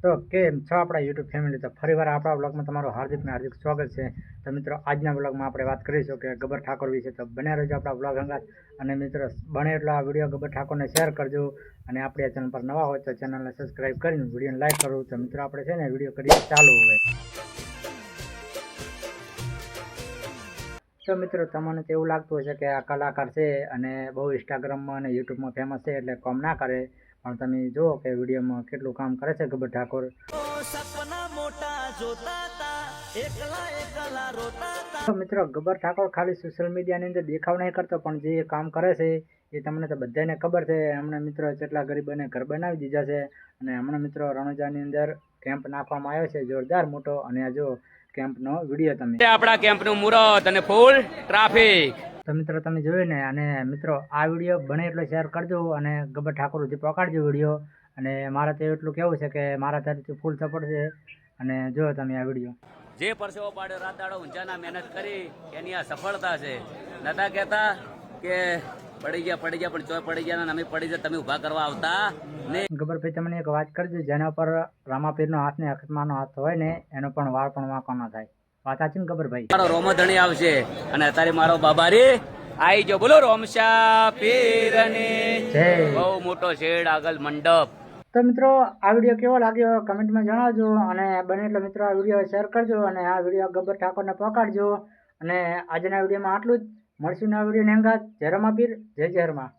તો કેમ છો આપણા યુટ્યુબ ફેમિલી? તો ફરીવાર આપણા બ્લોગમાં તમારું હાર્દિક સ્વાગત છે. તો મિત્રો આજના બ્લોગમાં આપણે વાત કરીશું કે ગબ્બર ઠાકોર વિશે. તો બન્યા રહેજો આપણા બ્લોગ અંગાત. અને મિત્રો બને એટલો આ વિડીયો ગબ્બર ઠાકોરને શેર કરજો. અને આપણી આ ચેનલ પર નવા હોય તો ચેનલને સબસ્ક્રાઈબ કરીને વિડીયોને લાઈક કરવું. તો મિત્રો આપણે છે ને વિડીયો કરીએ ચાલુ હોય. તો મિત્રો તમને તો એવું લાગતું હશે કે આ કલાકાર છે અને બહુ ઇન્સ્ટાગ્રામમાં અને યુટ્યુબમાં ફેમસ છે એટલે કામ ના કરે, પણ તમે જુઓ કે વિડીયોમાં કેટલું કામ કરે છે ગબ્બર ઠાકોર. તો મિત્રો ગબ્બર ઠાકોર ખાલી સોશિયલ મીડિયાની અંદર દેખાવ નહીં કરતો, પણ જે કામ કરે છે એ તમને તો બધાને ખબર છે. હમણાં મિત્રો કેટલા ગરીબોને ઘર બનાવી દીધા છે. અને હમણાં મિત્રો રણોજાની અંદર કેમ્પ નાખવામાં આવ્યો છે જોરદાર મોટો. અને આ જો કેમ્પનો વિડીયો તમે આપણા કેમ્પનું મુહૂર્ત અને ફૂલ ટ્રાફિક. તો મિત્રો તમે જોયું ને. અને મિત્રો આ વિડીયો બને એટલો શેર કરજો અને ગબ્બર ઠાકોર સુધી પહોંચાડજો વિડીયો. અને મારે તો એટલું કહેવું છે કે મારા તરફથી ફૂલ સપોર્ટ છે. અને જો તમે આ વિડીયો જે પરસેવો પાડ્યો રાત દાડો ઊંચાના મહેનત કરી એની આ સફળતા છે. નતા કહેતા કે પડી ગયા પણ ચોય પડી ગયા અમે પડી જાય તમે ઊભા કરવા આવતા નહીં. ગબ્બરભાઈ તમને એક વાત કરજો, જેના પર રામાપીરનો હાથ ને અખતમાનો હાથ હોય ને એનો પણ વાળ પણ વાંકો ના થાય. વાત સાચી ને ગબ્બરભાઈ? મારો રોમધણી આવશે અને અત્યારે મારો બાબારી આઈ જો. બોલો રોમશા પીરની જય. બહુ મોટો શેડ આગળ મંડપ. તો મિત્રો આ વિડીયો કેવો લાગ્યો કમેન્ટમાં જણાવજો. અને બને એટલે મિત્રો આ વિડીયો શેર કરજો અને આ વિડીયો ગબ્બર ઠાકોરને પહોંચાડજો. અને આજના વિડીયોમાં આટલું જ. મળશું આ વિડીયોની અંગાત. જય રામાપીર, જય જય રમા.